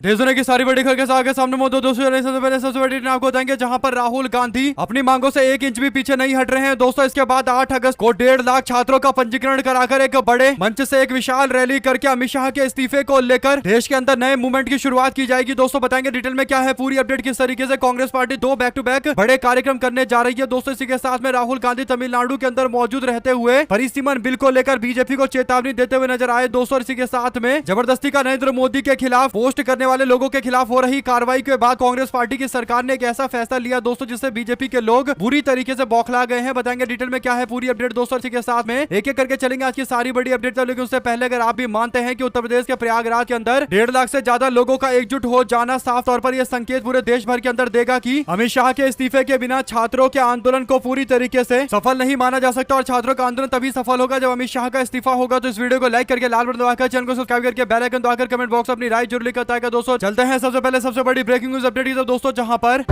देश दुनिया की सारी बड़ी खबर के साथ सामने मौजूद दोस्तों, सबसे पहले सबसे बड़ी आपको बताएंगे जहां पर राहुल गांधी अपनी मांगों से 1 इंच भी पीछे नहीं हट रहे हैं दोस्तों। इसके बाद 8 अगस्त को 1.5 लाख छात्रों का पंजीकरण कराकर एक बड़े मंच से एक विशाल रैली करके अमित शाह के इस्तीफे को लेकर देश के अंदर नए मूवमेंट की शुरुआत की जाएगी। दोस्तों बताएंगे डिटेल में क्या है पूरी अपडेट, किस तरीके से Congress party 2 back to back बड़े कार्यक्रम करने जा रही है दोस्तों। इसी के साथ में राहुल गांधी तमिलनाडु के अंदर मौजूद रहते हुए परिसीमन बिल को लेकर बीजेपी को चेतावनी देते हुए नजर आए दोस्तों। इसी के साथ में जबरदस्ती का नरेंद्र मोदी के खिलाफ पोस्ट करने वाले लोगों के खिलाफ हो रही कार्रवाई के बाद कांग्रेस पार्टी की सरकार ने एक ऐसा फैसला लिया दोस्तों जिससे बीजेपी के लोग बुरी तरीके से बौखला गए हैं। बताएंगे डिटेल में क्या है पूरी अपडेट दोस्तों। इसी के साथ में एक एक करके चलेंगे आज की सारी बड़ी अपडेट, लेकिन उससे पहले अगर आप भी मानते हैं कि उत्तर प्रदेश के प्रयागराज के अंदर 1.5 लाख से ज्यादा लोगों का एकजुट हो जाना साफ तौर पर यह संकेत पूरे देश भर के अंदर देगा कि अमित शाह के इस्तीफे के बिना छात्रों के आंदोलन को पूरी तरीके से सफल नहीं माना जा सकता और छात्रों का आंदोलन तभी सफल होगा जब अमित शाह का इस्तीफा होगा। तो इस वीडियो को लाइक करके लाल बटन दबाकर चैनल को सब्सक्राइब करके बेल आइकन दबाकर कमेंट बॉक्स अपनी राय जरूर लिखकर बताएगा दोस्तों। चलते हैं सबसे पहले सबसे बड़ी ब्रेकिंग न्यूज अपडेट दोस्तों, जहां पर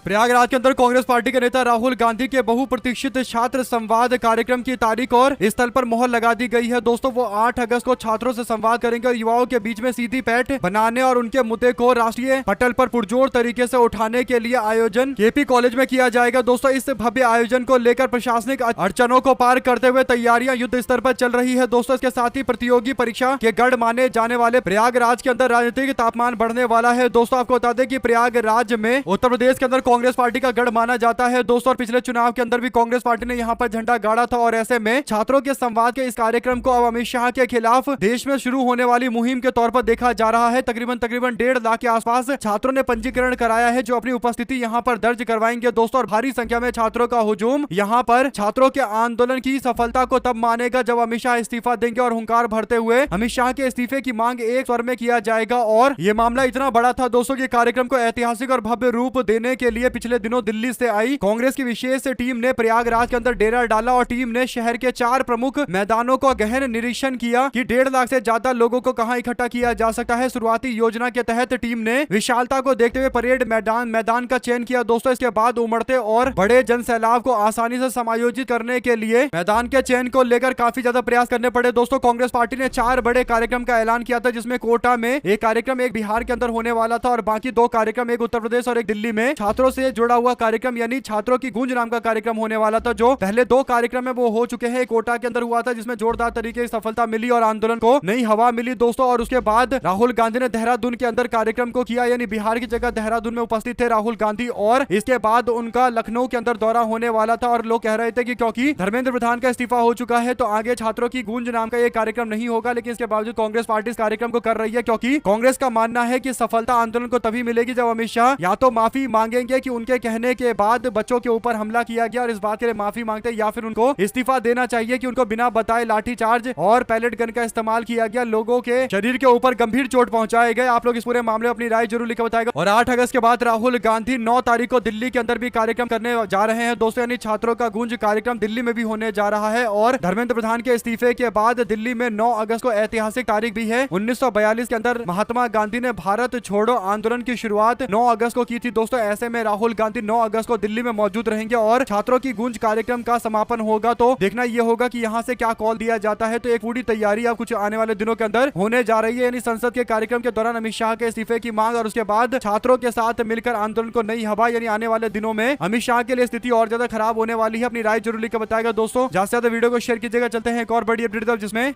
प्रयागराज के अंदर कांग्रेस पार्टी के नेता राहुल गांधी के बहुप्रतीक्षित छात्र संवाद कार्यक्रम की तारीख और स्थल पर मोहर लगा दी गई है दोस्तों। वो 8 अगस्त को छात्रों से संवाद करेंगे और युवाओं के बीच में सीधी पैठ बनाने और उनके मुद्दे को राष्ट्रीय पटल पर पुरजोर तरीके से उठाने के लिए आयोजन केपी कॉलेज में किया जाएगा दोस्तों। इस भव्य आयोजन को लेकर प्रशासनिक अड़चनों को पार करते हुए तैयारियां युद्ध स्तर पर चल रही है दोस्तों। इसके साथ ही प्रतियोगी परीक्षा के गढ़ माने जाने वाले प्रयागराज के अंदर राजनीतिक तापमान बढ़ने वाला है दोस्तों। आपको बता दें कि प्रयागराज में उत्तर प्रदेश के अंदर कांग्रेस पार्टी का गढ़ माना जाता है दोस्तों। और पिछले चुनाव के अंदर भी कांग्रेस पार्टी ने यहां पर झंडा गाड़ा था और ऐसे में छात्रों के संवाद के इस कार्यक्रम को अब अमित शाह के खिलाफ देश में शुरू होने वाली मुहिम के तौर पर देखा जा रहा है। तकरीबन 1.5 लाख के आसपास छात्रों ने पंजीकरण कराया है जो अपनी उपस्थिति यहां पर दर्ज करवाएंगे दोस्तों। और भारी संख्या में छात्रों का हुजूम यहां पर छात्रों के आंदोलन की सफलता को तब मानेगा जब अमित शाह इस्तीफा देंगे और हुंकार भरते हुए अमित शाह के इस्तीफे की मांग एक स्वर में किया जाएगा। और यह मामला इतना बड़ा था दोस्तों कि कार्यक्रम को ऐतिहासिक और भव्य रूप देने के लिए पिछले दिनों दिल्ली से आई कांग्रेस की विशेष टीम ने प्रयागराज के अंदर डेरा डाला और टीम ने शहर के 4 प्रमुख मैदानों का गहन निरीक्षण किया कि 1.5 लाख से ज्यादा लोगों को कहां इकट्ठा किया जा सकता है। शुरुआती योजना के तहत टीम ने विशालता को देखते हुए परेड मैदान का चयन किया दोस्तों। इसके बाद उमड़ते और बड़े जन सैलाब को आसानी से समायोजित करने के लिए मैदान के चयन को लेकर काफी ज्यादा प्रयास करने पड़े दोस्तों। कांग्रेस पार्टी ने 4 बड़े कार्यक्रम का ऐलान किया था जिसमें कोटा में एक कार्यक्रम, एक बिहार के अंदर होने वाला था और बाकी 2 कार्यक्रम, एक उत्तर प्रदेश और एक दिल्ली में छात्रों से जुड़ा हुआ कार्यक्रम यानी छात्रों की गूंज नाम का कार्यक्रम होने वाला था। जो पहले 2 कार्यक्रम है वो हो चुके हैं। कोटा के अंदर हुआ था जिसमें जोरदार तरीके से सफलता मिली और आंदोलन को नई हवा मिली दोस्तों। और उसके बाद राहुल गांधी ने देहरादून के अंदर कार्यक्रम को किया, यानी बिहार की जगह देहरादून में उपस्थित थे राहुल गांधी। और इसके बाद उनका लखनऊ के अंदर दौरा होने वाला था और लोग कह रहे थे कि क्योंकि धर्मेंद्र प्रधान का इस्तीफा हो चुका है तो आगे छात्रों की गूंज नाम का ये कार्यक्रम नहीं होगा। लेकिन इसके बावजूद कांग्रेस पार्टी इस कार्यक्रम को कर रही है क्योंकि कांग्रेस का मानना है कि सफलता आंदोलन को तभी मिलेगी जब अमित शाह या तो माफी मांगेंगे कि उनके कहने के बाद बच्चों के ऊपर हमला किया गया और इस बात के लिए माफी मांगते हैं, या फिर उनको इस्तीफा देना चाहिए कि उनको बिना बताए लाठीचार्ज और पैलेट गन का इस्तेमाल किया गया, लोगों के शरीर के ऊपर गंभीर चोट पहुंचाए गए। आप लोग इस पूरे मामले में अपनी राय जरूर लिखकर बताएगा। और 8 अगस्त के बाद राहुल गांधी 9 तारीख को दिल्ली के अंदर भी कार्यक्रम करने जा रहे हैं दोस्तों, यानी छात्रों का गूंज कार्यक्रम दिल्ली में भी होने जा रहा है। और धर्मेंद्र प्रधान के इस्तीफे के बाद दिल्ली में 9 अगस्त को ऐतिहासिक तारीख भी है। 1942 के अंदर महात्मा गांधी ने भारत छोड़ो आंदोलन की शुरुआत 9 अगस्त को की थी दोस्तों। ऐसे में राहुल गांधी 9 अगस्त को दिल्ली में मौजूद रहेंगे और छात्रों की गूंज कार्यक्रम का समापन होगा। तो देखना यह होगा कि यहां से क्या कॉल दिया जाता है। तो एक पूरी तैयारी अब कुछ आने वाले दिनों के अंदर होने जा रही है, यानी संसद के कार्यक्रम के दौरान अमित शाह के इस्तीफे की मांग और उसके बाद छात्रों के साथ मिलकर आंदोलन को नई हवा, यानी आने वाले दिनों में अमित शाह के लिए स्थिति और ज्यादा खराब होने वाली है। अपनी राय जरूर लिखकर बताएगा दोस्तों। ज्यादा से ज्यादा वीडियो को शेयर कीजिएगा। चलते हैं एक और बड़ी अपडेट जिसमें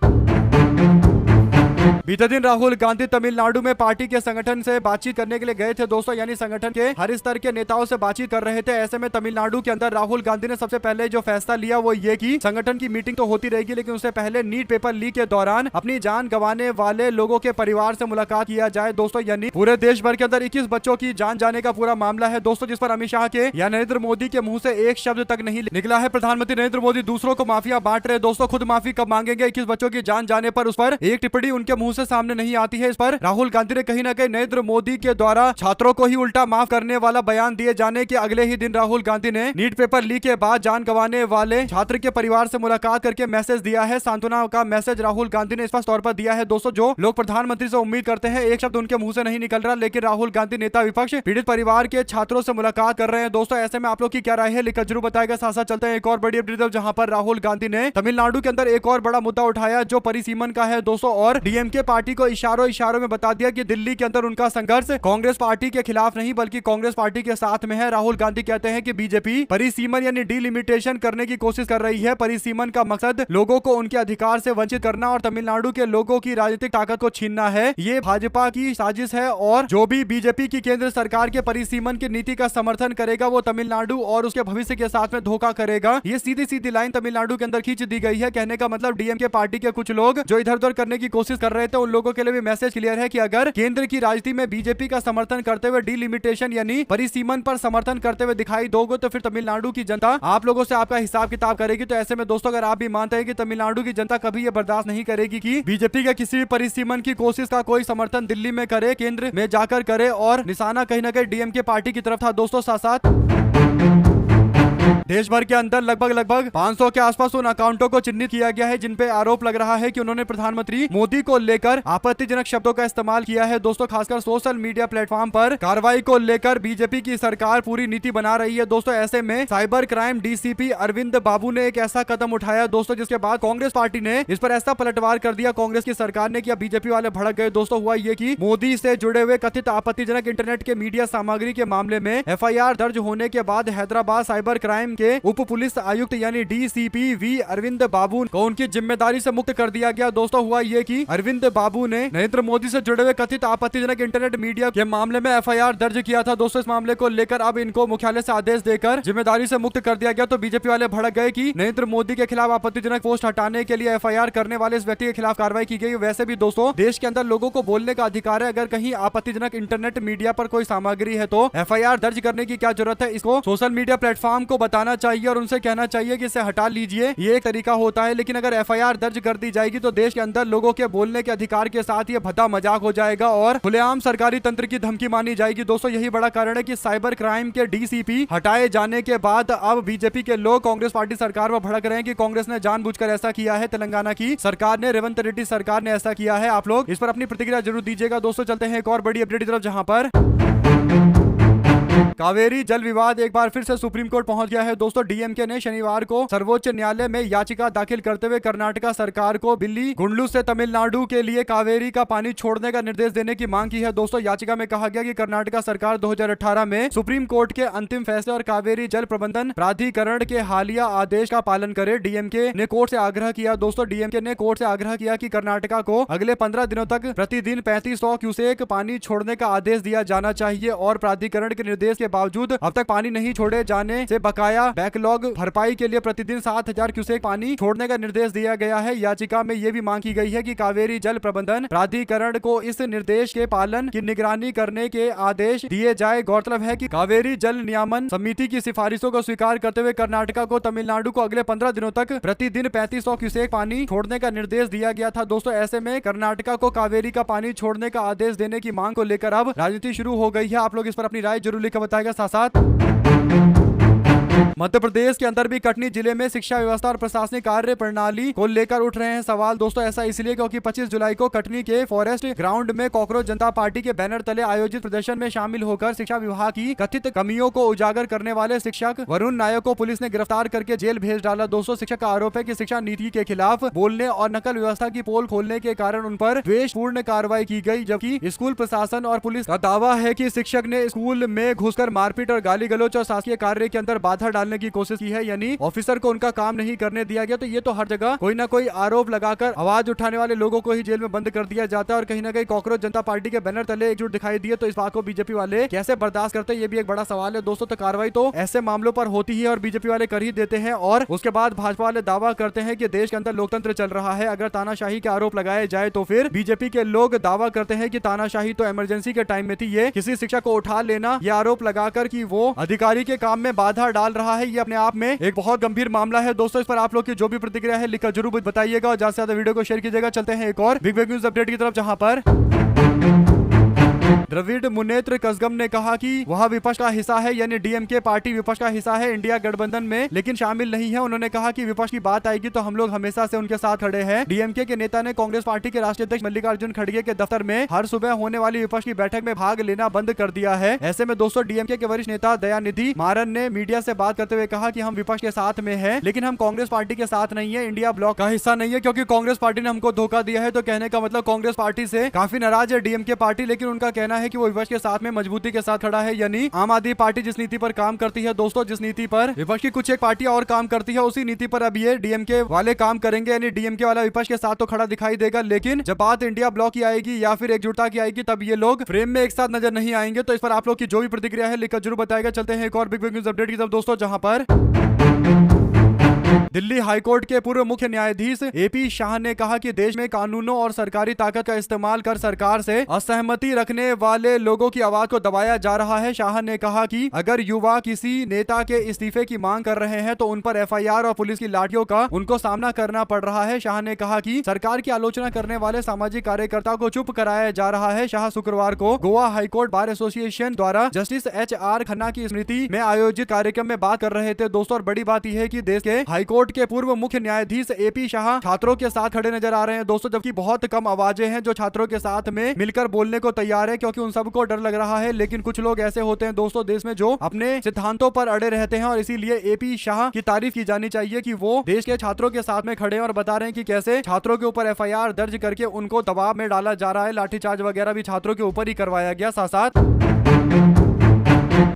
बीते दिन राहुल गांधी तमिलनाडु में पार्टी के संगठन से बातचीत करने के लिए गए थे दोस्तों, यानी संगठन के हर स्तर के नेताओं से बातचीत कर रहे थे। ऐसे में तमिलनाडु के अंदर राहुल गांधी ने सबसे पहले जो फैसला लिया वो ये कि संगठन की मीटिंग तो होती रहेगी लेकिन उससे पहले नीट पेपर लीक के दौरान अपनी जान गंवाने वाले लोगों के परिवार से मुलाकात किया जाए दोस्तों। यानी पूरे देश भर के अंदर 21 बच्चों की जान जाने का पूरा मामला है दोस्तों, जिस पर अमित शाह के या नरेंद्र मोदी के मुंह से एक शब्द तक नहीं निकला है। प्रधानमंत्री नरेंद्र मोदी दूसरों को माफिया बांट रहे दोस्तों, खुद माफी कब मांगेंगे? 21 बच्चों की जान जाने पर उस पर एक टिप्पणी उनके मुंह से सामने नहीं आती है। इस पर राहुल गांधी ने कहीं ना कहीं नरेंद्र मोदी के द्वारा छात्रों को ही उल्टा माफ करने वाला बयान दिए जाने के अगले ही दिन राहुल गांधी ने नीट पेपर लीक के बाद जान गंवाने वाले छात्र के परिवार से मुलाकात करके मैसेज दिया है। सांत्वना का मैसेज राहुल गांधी ने स्पष्ट तौर पर दिया है दोस्तों। जो लोग प्रधानमंत्री से उम्मीद करते हैं एक शब्द उनके मुंह से नहीं निकल रहा, लेकिन राहुल गांधी नेता विपक्ष पीड़ित परिवार के छात्रों से मुलाकात कर रहे हैं दोस्तों। ऐसे में आप लोग की क्या राय है लिखकर जरूर बताएगा। साथ साथ चलते हैं एक और बड़ी अपडेट जहां पर राहुल गांधी ने तमिलनाडु के अंदर एक और बड़ा मुद्दा उठाया जो परिसीमन का है दोस्तों। और डीएमके पार्टी को इशारों इशारों में बता दिया कि दिल्ली के अंदर उनका संघर्ष कांग्रेस पार्टी के खिलाफ नहीं बल्कि कांग्रेस पार्टी के साथ में है। राहुल गांधी कहते हैं कि बीजेपी परिसीमन यानी डिलिमिटेशन करने की कोशिश कर रही है। परिसीमन का मकसद लोगों को उनके अधिकार से वंचित करना और तमिलनाडु के लोगों की राजनीतिक ताकत को छीनना है। ये भाजपा की साजिश है और जो भी बीजेपी की केंद्र सरकार के परिसीमन की नीति का समर्थन करेगा वो तमिलनाडु और उसके भविष्य के साथ में धोखा करेगा। ये सीधी सीधी लाइन तमिलनाडु के अंदर खींच दी गई है। कहने का मतलब डीएमके पार्टी के कुछ लोग जो इधर उधर करने की कोशिश कर रहे थे उन लोगों के लिए भी मैसेज क्लियर है कि अगर केंद्र की राजनीति में बीजेपी का समर्थन करते हुए डिलिमिटेशन यानी परिसीमन पर समर्थन करते हुए दिखाई दोगे तो फिर तमिलनाडु की जनता आप लोगों से आपका हिसाब किताब करेगी। तो ऐसे में दोस्तों अगर आप भी मानते हैं कि तमिलनाडु की जनता कभी ये बर्दाश्त नहीं करेगी कि बीजेपी के किसी भी परिसीमन की कोशिश का कोई समर्थन दिल्ली में करे, केंद्र में जाकर करे और निशाना कहीं ना कहीं डीएमके पार्टी की तरफ था। दोस्तों साथ साथ देश भर के अंदर लगभग 500 के आसपास उन अकाउंटों को चिन्हित किया गया है जिन पे आरोप लग रहा है कि उन्होंने प्रधानमंत्री मोदी को लेकर आपत्तिजनक शब्दों का इस्तेमाल किया है। दोस्तों खासकर सोशल मीडिया प्लेटफॉर्म पर कार्रवाई को लेकर बीजेपी की सरकार पूरी नीति बना रही है। दोस्तों ऐसे में साइबर क्राइम डीसीपी अरविंद बाबू ने एक ऐसा कदम उठाया दोस्तों जिसके बाद कांग्रेस पार्टी ने इस पर ऐसा पलटवार कर दिया कांग्रेस की सरकार ने कि अब बीजेपी वाले भड़क गए। दोस्तों हुआ ये कि मोदी से जुड़े हुए कथित आपत्तिजनक इंटरनेट के मीडिया सामग्री के मामले में एफआईआर दर्ज होने के बाद हैदराबाद साइबर क्राइम के उप पुलिस आयुक्त यानी डीसीपी वी अरविंद बाबू को उनकी जिम्मेदारी से मुक्त कर दिया गया। दोस्तों हुआ ये कि अरविंद बाबू ने नरेंद्र मोदी से जुड़े हुए कथित आपत्तिजनक इंटरनेट मीडिया के मामले में एफआईआर दर्ज किया था। दोस्तों इस मामले को लेकर अब इनको मुख्यालय से आदेश देकर जिम्मेदारी से मुक्त कर दिया गया। तो बीजेपी वाले भड़क गए कि नरेंद्र मोदी के खिलाफ आपत्तिजनक पोस्ट हटाने के लिए एफआईआर करने वाले इस व्यक्ति के खिलाफ कार्रवाई की गई। वैसे भी दोस्तों देश के अंदर लोगों को बोलने का अधिकार है। अगर कहीं आपत्तिजनक इंटरनेट मीडिया पर कोई सामग्री है तो एफआईआर दर्ज करने की क्या जरूरत है। इसको सोशल मीडिया प्लेटफॉर्म को बताना चाहिए और उनसे कहना चाहिए कि इसे हटा लीजिए। ये एक तरीका होता है। लेकिन अगर एफआईआर दर्ज कर दी जाएगी तो देश के अंदर लोगों के बोलने के अधिकार के साथ ये भद्दा मजाक हो जाएगा और खुलेआम सरकारी तंत्र की धमकी मानी जाएगी। दोस्तों यही बड़ा कारण है कि साइबर क्राइम के डीसीपी हटाए जाने के बाद अब बीजेपी के लोग कांग्रेस पार्टी सरकार में भड़क रहे हैं कि कांग्रेस ने जानबूझकर ऐसा किया है। तेलंगाना की सरकार ने, रेवंत रेड्डी सरकार ने ऐसा किया है। आप लोग इस पर अपनी प्रतिक्रिया जरूर दीजिएगा। दोस्तों चलते हैं एक और बड़ी अपडेट की तरफ जहां पर कावेरी जल विवाद एक बार फिर से सुप्रीम कोर्ट पहुंच गया है। दोस्तों डीएमके ने शनिवार को सर्वोच्च न्यायालय में याचिका दाखिल करते हुए कर्नाटका सरकार को बिल्ली गुंडलू से तमिलनाडु के लिए कावेरी का पानी छोड़ने का निर्देश देने की मांग की है। दोस्तों याचिका में कहा गया कि कर्नाटका सरकार 2018 में सुप्रीम कोर्ट के अंतिम फैसले और कावेरी जल प्रबंधन प्राधिकरण के हालिया आदेश का पालन करे। डीएमके ने कोर्ट से आग्रह किया। दोस्तों डीएमके ने कोर्ट से आग्रह किया कि कर्नाटका को अगले 15 दिनों तक प्रतिदिन 3500 क्यूसेक पानी छोड़ने का आदेश दिया जाना चाहिए और प्राधिकरण के निर्देश के बावजूद अब तक पानी नहीं छोड़े जाने से बकाया बैकलॉग भरपाई के लिए प्रतिदिन 7000 क्यूसेक पानी छोड़ने का निर्देश दिया गया है। याचिका में यह भी मांग की गई है कि कावेरी जल प्रबंधन प्राधिकरण को इस निर्देश के पालन की निगरानी करने के आदेश दिए जाए। गौरतलब है कि कावेरी जल नियामन समिति की सिफारिशों को स्वीकार करते हुए कर्नाटका को तमिलनाडु को अगले 15 दिनों तक प्रतिदिन 3500 क्यूसेक पानी छोड़ने का निर्देश दिया गया था। दोस्तों ऐसे में कर्नाटका को कावेरी का पानी छोड़ने का आदेश देने की मांग को लेकर अब राजनीति शुरू हो गई है। आप लोग इस पर अपनी राय जरूर लिखकर बताएगा। साथ मध्य प्रदेश के अंदर भी कटनी जिले में शिक्षा व्यवस्था और प्रशासनिक कार्य प्रणाली को लेकर उठ रहे हैं सवाल। दोस्तों ऐसा इसलिए क्योंकि 25 जुलाई को कटनी के फॉरेस्ट ग्राउंड में कॉकरोच जनता पार्टी के बैनर तले आयोजित प्रदर्शन में शामिल होकर शिक्षा विभाग की कथित कमियों को उजागर करने वाले शिक्षक वरुण नायक को पुलिस ने गिरफ्तार करके जेल भेज डाला। दोस्तों शिक्षक का आरोप है कि शिक्षा नीति के खिलाफ बोलने और नकल व्यवस्था की पोल खोलने के कारण उन पर द्वेषपूर्ण कार्रवाई की गई, जबकि स्कूल प्रशासन और पुलिस का दावा है कि शिक्षक ने स्कूल में घुसकर मारपीट और गाली गलौज और शासकीय कार्य के अंदर बाधा डालने की कोशिश की है, यानी ऑफिसर को उनका काम नहीं करने दिया गया। तो ये तो हर जगह कोई ना कोई आरोप लगाकर आवाज उठाने वाले लोगों को ही जेल में बंद कर दिया जाता है और कहीं ना कहीं कॉकरोच जनता पार्टी के बैनर तले एकजुट दिखाई दिए। तो इस बात को बीजेपी वाले कैसे बर्दाश्त करते हैं, ये भी एक बड़ा सवाल है। दोस्तों तो कार्रवाई तो ऐसे मामलों पर होती ही और बीजेपी वाले कर ही देते हैं और उसके बाद भाजपा वाले दावा करते हैं कि देश के अंदर लोकतंत्र चल रहा है। अगर तानाशाही के आरोप लगाए जाए तो फिर बीजेपी के लोग दावा करते हैं कि तानाशाही तो इमरजेंसी के टाइम में थी, ये किसी शिक्षक को उठा लेना, ये आरोप लगाकर कि वो अधिकारी के काम में बाधा डाल रहा है, ये अपने आप में एक बहुत गंभीर मामला है। दोस्तों इस पर आप लोग की जो भी प्रतिक्रिया है लिखकर जरूर बताइएगा और ज्यादा से ज्यादा वीडियो को शेयर कीजिएगा। चलते हैं एक और बिग न्यूज अपडेट की तरफ जहां पर द्रविड़ मुनेत्र कसगम ने कहा कि वह विपक्ष का हिस्सा है, यानी डीएमके पार्टी विपक्ष का हिस्सा है इंडिया गठबंधन में, लेकिन शामिल नहीं है। उन्होंने कहा कि विपक्ष की बात आएगी तो हम लोग हमेशा से उनके साथ खड़े हैं। डीएमके के नेता ने कांग्रेस पार्टी के राष्ट्रीय अध्यक्ष मल्लिकार्जुन खड़गे के दफ्तर में हर सुबह होने वाली विपक्ष की बैठक में भाग लेना बंद कर दिया है। ऐसे में दोस्तों डीएमके के वरिष्ठ नेता दयानिधि मारन ने मीडिया से बात करते हुए कहा कि हम विपक्ष के साथ में है, लेकिन हम कांग्रेस पार्टी के साथ नहीं है, इंडिया ब्लॉक का हिस्सा नहीं है, क्योंकि कांग्रेस पार्टी ने हमको धोखा दिया है। तो कहने का मतलब कांग्रेस पार्टी से काफी नाराज है डीएमके पार्टी, लेकिन उनका कहना है कि वो विपक्ष के साथ में मजबूती के साथ खड़ा है। यानी आम आदमी पार्टी जिस नीति पर काम करती है दोस्तों, जिस नीति पर विपक्ष की कुछ एक पार्टी और काम करती है, उसी नीति पर अब ये डीएमके वाले काम करेंगे। यानी डीएमके वाला विपक्ष के साथ तो खड़ा दिखाई देगा, लेकिन जब बात इंडिया ब्लॉक की आएगी या फिर एकजुटता की आएगी तब ये लोग फ्रेम में एक साथ नजर नहीं आएंगे। तो इस पर आप लोग की जो भी प्रतिक्रिया है लिखकर जरूर बताएगा। चलते हैं एक और बिग न्यूज अपडेट की तरफ दोस्तों, जहां पर दिल्ली हाईकोर्ट के पूर्व मुख्य न्यायाधीश एपी शाह ने कहा कि देश में कानूनों और सरकारी ताकत का इस्तेमाल कर सरकार से असहमति रखने वाले लोगों की आवाज को दबाया जा रहा है। शाह ने कहा कि अगर युवा किसी नेता के इस्तीफे की मांग कर रहे हैं तो उन पर एफआईआर और पुलिस की लाठियों का उनको सामना करना पड़ रहा है। शाह ने कहा कि सरकार की आलोचना करने वाले सामाजिक कार्यकर्ताओं को चुप कराया जा रहा है। शाह शुक्रवार को गोवा हाईकोर्ट बार एसोसिएशन द्वारा जस्टिस एच.आर. खन्ना की स्मृति में आयोजित कार्यक्रम में बात कर रहे थे दोस्तों। और बड़ी बात यह है कि देश के हाईकोर्ट के पूर्व मुख्य न्यायाधीश एपी शाह छात्रों के साथ खड़े नजर आ रहे हैं दोस्तों, जबकि बहुत कम आवाजें हैं जो छात्रों के साथ में मिलकर बोलने को तैयार है, क्योंकि उन सबको डर लग रहा है। लेकिन कुछ लोग ऐसे होते हैं दोस्तों देश में जो अपने सिद्धांतों पर अड़े रहते हैं, और इसीलिए एपी शाह की तारीफ की जानी चाहिए कि वो देश के छात्रों के साथ में खड़े हैं और बता रहे हैं कि कैसे छात्रों के ऊपर एफआईआर दर्ज करके उनको दबाव में डाला जा रहा है। लाठीचार्ज वगैरह भी छात्रों के ऊपर ही करवाया गया। साथ साथ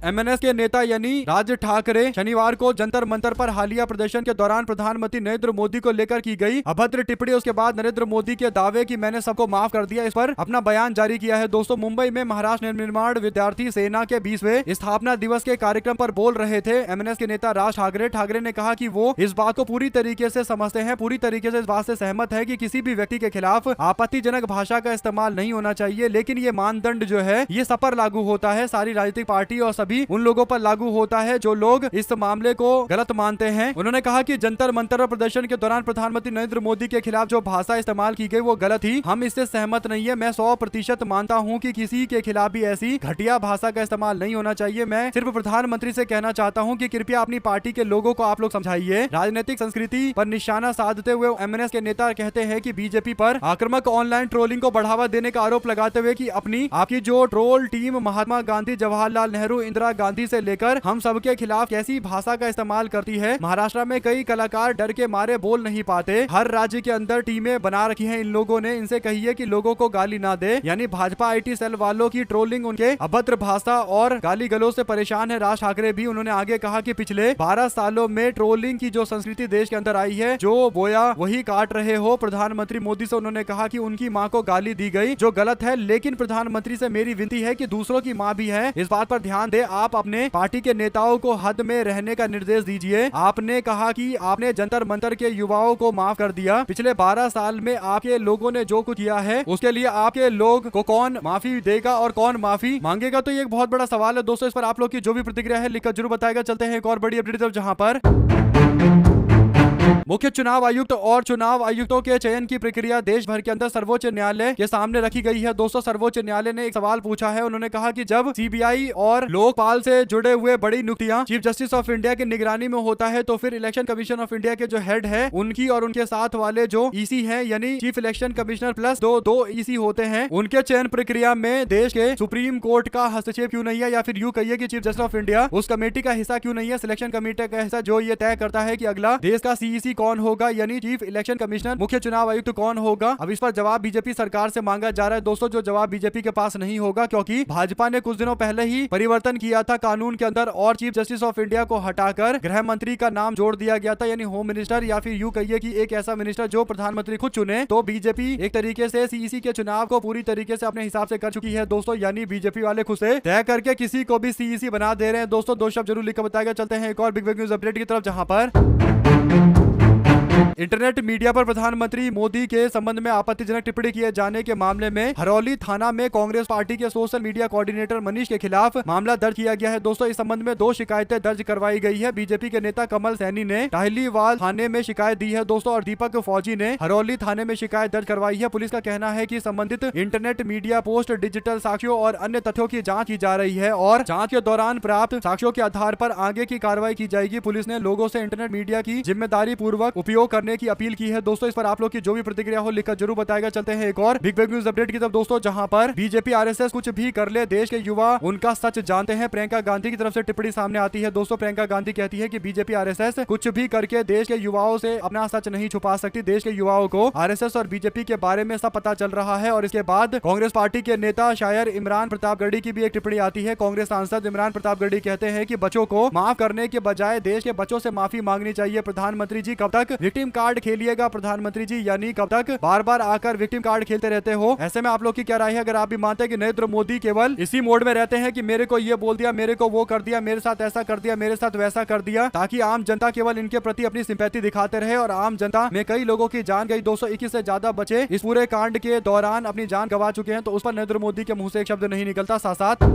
एमएनएस के नेता यानी राज ठाकरे शनिवार को जंतर मंतर पर हालिया प्रदर्शन के दौरान प्रधानमंत्री नरेंद्र मोदी को लेकर की गई अभद्र टिप्पणी उसके बाद नरेंद्र मोदी के दावे कि मैंने सबको माफ कर दिया, इस पर अपना बयान जारी किया है दोस्तों। मुंबई में महाराष्ट्र निर्माण विद्यार्थी सेना के 20वें स्थापना दिवस के कार्यक्रम पर बोल रहे थे एमएनएस के नेता राज ठाकरे ने कहा कि वो इस बात को पूरी तरीके से समझते हैं, पूरी तरीके से इस बात से सहमत है कि किसी भी व्यक्ति के खिलाफ आपत्तिजनक भाषा का इस्तेमाल नहीं होना चाहिए, लेकिन ये मानदंड जो है ये सब पर लागू होता है, सारी राजनीतिक पार्टी और सभी उन लोगों पर लागू होता है जो लोग इस मामले को गलत मानते हैं। उन्होंने कहा कि जंतर मंतर प्रदर्शन के दौरान प्रधानमंत्री नरेंद्र मोदी के खिलाफ जो भाषा इस्तेमाल की गई वो गलत थी, हम इससे सहमत नहीं है। मैं 100% मानता हूं कि किसी के खिलाफ भी ऐसी घटिया भाषा का इस्तेमाल नहीं होना चाहिए। मैं सिर्फ प्रधानमंत्री से कहना चाहता हूं कि कृपया अपनी पार्टी के लोगों को आप लोग समझाइए। राजनीतिक संस्कृति पर निशाना साधते हुए एमएनएस के नेता कहते हैं कि बीजेपी पर आक्रामक ऑनलाइन ट्रोलिंग को बढ़ावा देने का आरोप लगाते हुए कि आपकी जो ट्रोल टीम महात्मा गांधी, जवाहरलाल नेहरू, इंदिरा गांधी से लेकर हम सबके खिलाफ कैसी भाषा का इस्तेमाल करती है। महाराष्ट्र में कई कलाकार डर के मारे बोल नहीं पाते। हर राज्य के अंदर टीमें बना रखी हैं इन लोगों ने, इनसे कहिए कि लोगों को गाली ना दे। यानी भाजपा आईटी सेल वालों की ट्रोलिंग, उनके अभद्र भाषा और गाली गलौज से परेशान है राज ठाकरे भी। उन्होंने आगे कहा कि पिछले 12 सालों में ट्रोलिंग की जो संस्कृति देश के अंदर आई है, जो बोया वही काट रहे हो। प्रधानमंत्री मोदी से उन्होंने कहा कि उनकी माँ को गाली दी गई जो गलत है, लेकिन प्रधानमंत्री से मेरी विनती है कि दूसरों की माँ भी है, इस बात पर ध्यान दे। आप अपने पार्टी के नेताओं को हद में रहने का निर्देश दीजिए। आपने कहा कि आपने जंतर मंतर के युवाओं को माफ कर दिया। पिछले 12 साल में आपके लोगों ने जो कुछ किया है उसके लिए आपके लोग को कौन माफी देगा और कौन माफी मांगेगा, तो ये एक बहुत बड़ा सवाल है दोस्तों। इस पर आप लोग की जो भी प्रतिक्रिया है लिखकर जरूर बताएगा। चलते हैं एक और बड़ी अपडेट तरफ, जहां पर मुख्य चुनाव आयुक्त और चुनाव आयुक्तों के चयन की प्रक्रिया देश भर के अंदर सर्वोच्च न्यायालय के सामने रखी गई है दोस्तों। सर्वोच्च न्यायालय ने एक सवाल पूछा है। उन्होंने कहा कि जब सीबीआई और लोकपाल से जुड़े हुए बड़ी नियुक्तियां चीफ जस्टिस ऑफ इंडिया की निगरानी में होता है, तो फिर इलेक्शन कमीशन ऑफ इंडिया के जो हेड है उनकी और उनके साथ वाले जो ईसी हैं, यानी चीफ इलेक्शन कमिश्नर प्लस दो ईसी होते हैं, उनके चयन प्रक्रिया में देश के सुप्रीम कोर्ट का हस्तक्षेप क्यों नहीं है, या फिर यूं कहिए कि चीफ जस्टिस ऑफ इंडिया उस कमेटी का हिस्सा क्यों नहीं है, सिलेक्शन कमेटी का हिस्सा जो ये तय करता है कि अगला देश का सीईसी कौन होगा, यानी चीफ इलेक्शन कमिश्नर मुख्य चुनाव आयुक्त कौन होगा। अब इस पर जवाब बीजेपी सरकार से मांगा जा रहा है दोस्तों, जो जवाब बीजेपी के पास नहीं होगा, क्योंकि भाजपा ने कुछ दिनों पहले ही परिवर्तन किया था कानून के अंदर और चीफ जस्टिस ऑफ इंडिया को हटाकर गृह मंत्री का नाम जोड़ दिया गया था, यानी होम मिनिस्टर, या फिर यूं कहिए कि एक ऐसा मिनिस्टर जो प्रधानमंत्री खुद चुने। तो बीजेपी एक तरीके से सीईसी के चुनाव को पूरी तरीके से अपने हिसाब से कर चुकी है दोस्तों, यानी बीजेपी वाले खुद से तय करके किसी को भी सीईसी बना दे रहे हैं दोस्तों। दो शब्द जरूर लिखकर बताएगा। चलते हैं एक और बिग न्यूज अपडेट की तरफ, जहां पर इंटरनेट मीडिया पर प्रधानमंत्री मोदी के संबंध में आपत्तिजनक टिप्पणी किए जाने के मामले में हरौली थाना में कांग्रेस पार्टी के सोशल मीडिया कोऑर्डिनेटर मनीष के खिलाफ मामला दर्ज किया गया है। दोस्तों, इस संबंध में 2 शिकायतें दर्ज करवाई गई है। बीजेपी के नेता कमल सैनी ने टाहलीवाल थाने में शिकायत दी है दोस्तों, और दीपक फौजी ने हरौली थाने में शिकायत दर्ज करवाई है। पुलिस का कहना है कि संबंधित इंटरनेट मीडिया पोस्ट डिजिटल साक्ष्यों और अन्य तथ्यों की जाँच की जा रही है और जाँच के दौरान प्राप्त साक्ष्यों के आधार पर आगे की कार्रवाई की जाएगी। पुलिस ने लोगों से इंटरनेट मीडिया की जिम्मेदारी पूर्वक उपयोग करने की अपील की है। दोस्तों, इस पर आप लोग की जो भी प्रतिक्रिया हो लिखकर जरूर बताएगा। चलते हैं एक और बिग न्यूज अपडेट की तरफ दोस्तों, जहां पर बीजेपी आरएसएस कुछ भी कर ले, देश के युवा उनका सच जानते हैं। प्रियंका गांधी की तरफ से टिप्पणी सामने आती है। दोस्तों, प्रियंका गांधी कहती है कि बीजेपी आरएसएस कुछ भी करके देश के युवाओं से अपना सच नहीं छुपा सकती। देश के युवाओं को आरएसएस और बीजेपी के बारे में सब पता चल रहा है। और इसके बाद कांग्रेस पार्टी के नेता शायर इमरान प्रतापगढ़ी की भी एक टिप्पणी आती है। कांग्रेस सांसद इमरान प्रतापगढ़ी कहते हैं कि बच्चों को माफ करने के बजाय देश के बच्चों से माफी मांगनी चाहिए। प्रधानमंत्री जी कब तक विक्टिम कार्ड खेलिएगा? प्रधानमंत्री जी यानी कब तक बार बार आकर विक्टिम कार्ड खेलते रहते हो? ऐसे में आप लोग की क्या राय है? अगर आप भी मानते हैं कि नरेंद्र मोदी केवल इसी मोड में रहते हैं कि मेरे को ये बोल दिया, मेरे को वो कर दिया, मेरे साथ ऐसा कर दिया, मेरे साथ वैसा कर दिया, ताकि आम जनता केवल इनके प्रति अपनी सिंपैथी दिखाते रहे, और आम जनता में कई लोगों की जान गई। 221 से ज्यादा बच्चे इस पूरे कांड के दौरान अपनी जान गंवा चुके हैं, तो उस पर नरेंद्र मोदी के मुंह से एक शब्द नहीं निकलता। साथ साथ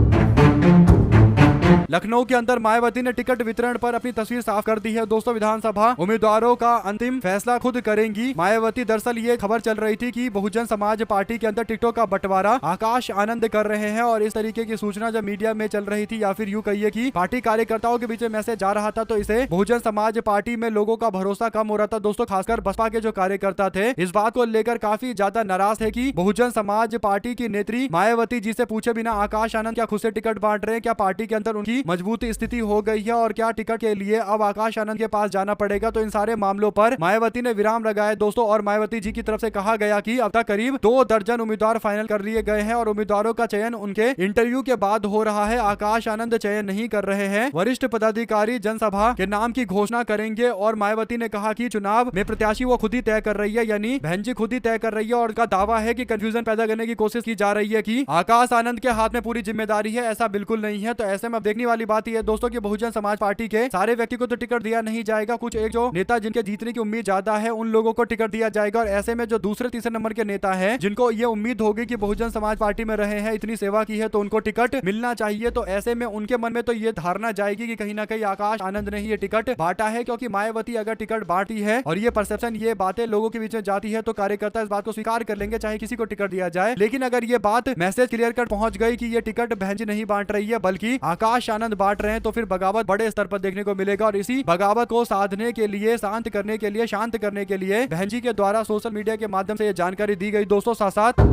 लखनऊ के अंदर मायावती ने टिकट वितरण पर अपनी तस्वीर साफ कर दी है। दोस्तों, विधानसभा उम्मीदवारों का अंतिम फैसला खुद करेंगी मायावती। दरअसल ये खबर चल रही थी कि बहुजन समाज पार्टी के अंदर टिकटों का बंटवारा आकाश आनंद कर रहे हैं, और इस तरीके की सूचना जब मीडिया में चल रही थी, या फिर यूं कहिए कि पार्टी कार्यकर्ताओं के बीच में मैसेज जा रहा था, तो इसे बहुजन समाज पार्टी में लोगों का भरोसा कम हो रहा था। दोस्तों, खासकर बसपा के जो कार्यकर्ता थे इस बात को लेकर काफी ज्यादा नाराज थे कि बहुजन समाज पार्टी की नेत्री मायावती जी से पूछे बिना आकाश आनंद क्या खुद से टिकट बांट रहे हैं? क्या पार्टी के अंदर उनकी मजबूत स्थिति हो गई है, और क्या टिकट के लिए अब आकाश आनंद के पास जाना पड़ेगा? तो इन सारे मामलों पर मायावती ने विराम लगाया दोस्तों, और मायावती जी की तरफ से कहा गया कि अब तक करीब 2 दर्जन उम्मीदवार फाइनल कर लिए गए हैं, और उम्मीदवारों का चयन उनके इंटरव्यू के बाद हो रहा है। आकाश आनंद चयन नहीं कर रहे हैं। वरिष्ठ पदाधिकारी जनसभा के नाम की घोषणा करेंगे, और मायावती ने कहा कि चुनाव में प्रत्याशी वो खुद ही तय कर रही है, यानी बहन जी खुद ही तय कर रही है, और उनका दावा है कि कंफ्यूजन पैदा करने की कोशिश की जा रही है कि आकाश आनंद के हाथ में पूरी जिम्मेदारी है। ऐसा बिल्कुल नहीं है। तो ऐसे में अब देखने वाली बात यह है दोस्तों कि बहुजन समाज पार्टी के सारे व्यक्ति को तो टिकट दिया नहीं जाएगा। कुछ एक जो नेता जिनके जीतने की उम्मीद ज्यादा है उन लोगों को टिकट दिया जाएगा, और ऐसे में जो दूसरे तीसरे नंबर के नेता हैं जिनको ये उम्मीद होगी कि बहुजन समाज पार्टी में रहे हैं, इतनी सेवा की है, तो उनको टिकट मिलना चाहिए। तो ऐसे में उनके मन में तो ये धारणा जाएगी कि कहीं ना कहीं आकाश आनंद ने ही ये टिकट बांटा है, क्योंकि मायावती अगर टिकट बांटी है और ये परसेप्शन, ये बातें लोगों के बीच में जाती है, तो कार्यकर्ता इस बात को स्वीकार कर लेंगे चाहे किसी को टिकट दिया जाए। लेकिन अगर ये बात मैसेज क्लियर कर पहुंच गई कि ये टिकट बहन जी नहीं बांट रही है बल्कि आकाश आनंद बांट रहे हैं, तो फिर बगावत बड़े स्तर पर देखने को मिलेगा। और इसी बगावत को साधने के लिए, शांत करने के लिए बहन जी के द्वारा सोशल मीडिया के माध्यम से ये जानकारी दी गई। दोस्तों, साथ साथ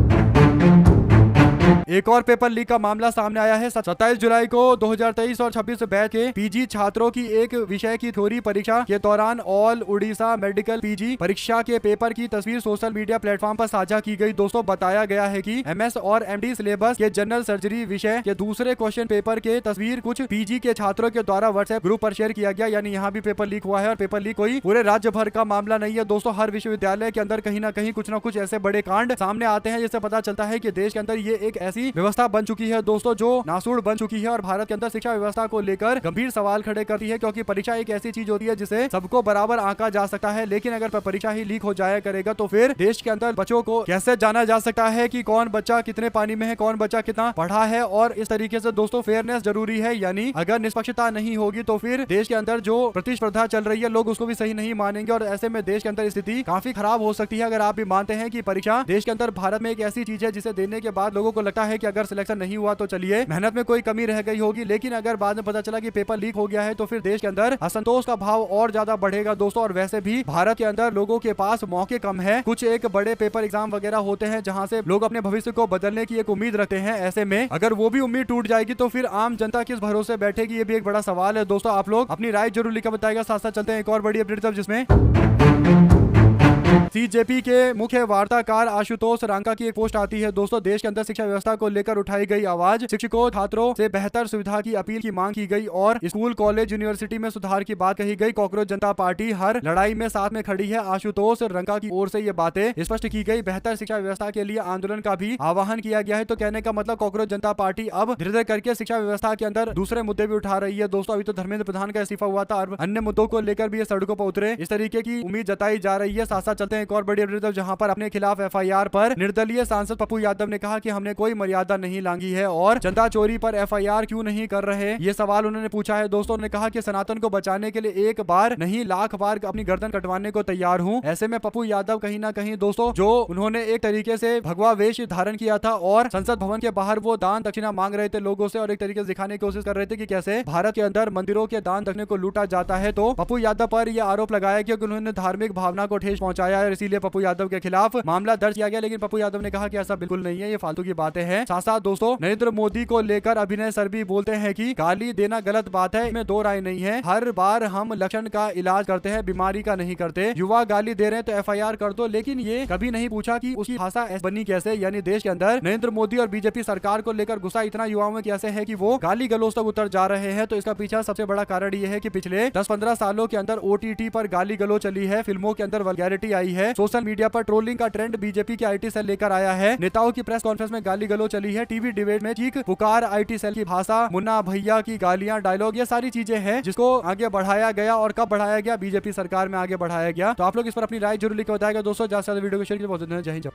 एक और पेपर लीक का मामला सामने आया है। 27 जुलाई को 2023 और 26 बैच के पीजी छात्रों की एक विषय की थ्योरी परीक्षा के दौरान ऑल उड़ीसा मेडिकल पीजी परीक्षा के पेपर की तस्वीर सोशल मीडिया प्लेटफॉर्म पर साझा की गई। दोस्तों, बताया गया है कि एमएस और एमडी सिलेबस के जनरल सर्जरी विषय के दूसरे क्वेश्चन पेपर के तस्वीर कुछ पीजी के छात्रों के द्वारा व्हाट्सएप ग्रुप पर शेयर किया गया, यानी यहाँ भी पेपर लीक हुआ है। और पेपर लीक कोई पूरे राज्य भर का मामला नहीं है दोस्तों, हर विश्वविद्यालय के अंदर कहीं ना कहीं कुछ ना कुछ ऐसे बड़े कांड सामने आते हैं, जिससे पता चलता है कि देश के अंदर ये एक ऐसी व्यवस्था बन चुकी है दोस्तों जो नासूड़ बन चुकी है, और भारत के अंदर शिक्षा व्यवस्था को लेकर गंभीर सवाल खड़े करती है। क्योंकि परीक्षा एक ऐसी चीज होती है जिसे सबको बराबर आंका जा सकता है, लेकिन अगर परीक्षा ही लीक हो जाया करेगा तो फिर देश के अंदर बच्चों को कैसे जाना जा सकता है कि कौन बच्चा कितने पानी में है, कौन बच्चा कितना पढ़ा है। और इस तरीके से दोस्तों फेयरनेस जरूरी है, यानी अगर निष्पक्षता नहीं होगी तो फिर देश के अंदर जो प्रतिस्पर्धा चल रही है लोग उसको भी सही नहीं मानेंगे, और ऐसे में देश के अंदर स्थिति काफी खराब हो सकती है। अगर आप भी मानते हैं कि परीक्षा देश के अंदर भारत में एक ऐसी चीज है जिसे देने के बाद लोगों को लगता है कि अगर सिलेक्शन नहीं हुआ तो चलिए मेहनत में कोई कमी रह गई होगी, लेकिन अगर बाद में पता चला कि पेपर लीक हो गया है तो फिर देश के अंदर असंतोष का भाव और ज्यादा बढ़ेगा दोस्तों। और वैसे भी भारत के अंदर लोगों के पास मौके कम है, कुछ एक बड़े पेपर एग्जाम वगैरह होते हैं जहां से लोग अपने भविष्य को बदलने की एक उम्मीद रखते हैं। ऐसे में अगर वो भी उम्मीद टूट जाएगी तो फिर आम जनता किस भरोसे बैठेगी, ये भी एक बड़ा सवाल है दोस्तों। आप लोग अपनी राय जरूर लिखकर बताएगा। साथ साथ चलते हैं एक और बड़ी अपडेट जिसमें सीजेपी के मुख्य वार्ताकार आशुतोष रांका की एक पोस्ट आती है दोस्तों। देश के अंदर शिक्षा व्यवस्था को लेकर उठाई गई आवाज, शिक्षकों छात्रों से बेहतर सुविधा की अपील की मांग की गई और स्कूल कॉलेज यूनिवर्सिटी में सुधार की बात कही गई। कांग्रेस जनता पार्टी हर लड़ाई में साथ में खड़ी है। आशुतोष रांका की ओर से ये बातें स्पष्ट की गई। बेहतर शिक्षा व्यवस्था के लिए आंदोलन का भी आह्वान किया गया है। तो कहने का मतलब कांग्रेस जनता पार्टी अब धीरे धीरे करके शिक्षा व्यवस्था के अंदर दूसरे मुद्दे भी उठा रही है दोस्तों। अभी तो धर्मेंद्र प्रधान का इस्तीफा हुआ था और अन्य मुद्दों को लेकर भी ये सड़कों पर उतरे, इस तरीके की उम्मीद जताई जा रही है। साथ साथ चलते हैं एक और बड़ी अपडेट जहां पर अपने खिलाफ एफआईआर पर निर्दलीय सांसद पप्पू यादव ने कहा कि हमने कोई मर्यादा नहीं लांघी है और चंदा चोरी पर एफआईआर क्यों नहीं कर रहे, ये सवाल उन्होंने पूछा है दोस्तों। उन्होंने कहा कि सनातन को बचाने के लिए एक बार नहीं लाख बार अपनी गर्दन कटवाने को तैयार हूं। ऐसे में पप्पू यादव कहीं ना कहीं दोस्तों जो उन्होंने एक तरीके से भगवा वेश धारण किया था और संसद भवन के बाहर वो दान दक्षिणा मांग रहे थे लोगों से और एक तरीके से दिखाने की कोशिश कर रहे थे कि कैसे भारत के अंदर मंदिरों के दान दक्षिणा को लूटा जाता है। तो पप्पू यादव पर यह आरोप लगाया कि उन्होंने धार्मिक भावना को ठेस पहुंचाया है, इसीलिए पप्पू यादव के खिलाफ मामला दर्ज किया गया। लेकिन पप्पू यादव ने कहा कि ऐसा बिल्कुल नहीं है, ये फालतू की बातें हैं। साथ साथ दोस्तों नरेंद्र मोदी को लेकर अभिनय सर भी बोलते हैं कि गाली देना गलत बात है, इसमें दो राय नहीं है। हर बार हम लक्षण का इलाज करते हैं, बीमारी का नहीं करते। युवा गाली दे रहे हैं तो एफआईआर कर दो, लेकिन ये कभी नहीं पूछा कि उसकी भाषा बनी कैसे। यानी देश के अंदर नरेंद्र मोदी और बीजेपी सरकार को लेकर गुस्सा इतना युवाओं में कैसे है कि वो गाली गलौज तक उतर जा रहे हैं। तो इसका पीछे सबसे बड़ा कारण ये है कि पिछले 10-15 सालों के अंदर ओटीटी पर गाली गलौज चली है, फिल्मों के अंदर वल्गैरिटी आई है, सोशल मीडिया पर ट्रोलिंग का ट्रेंड बीजेपी के आईटी सेल लेकर आया है, नेताओं की प्रेस कॉन्फ्रेंस में गाली गलौज चली है, टीवी डिबेट में चीख पुकार, आईटी सेल की भाषा, मुन्ना भैया की गालियां, डायलॉग, ये सारी चीजें हैं जिसको आगे बढ़ाया गया और कब बढ़ाया गया, बीजेपी सरकार में आगे बढ़ाया गया। तो आप लोग इस पर अपनी राय जरूर लिख के बताएगा दोस्तों। ज्यादा से ज्यादा वीडियो को शेयर कीजिए। बहुत धन्यवाद। जय हिंद।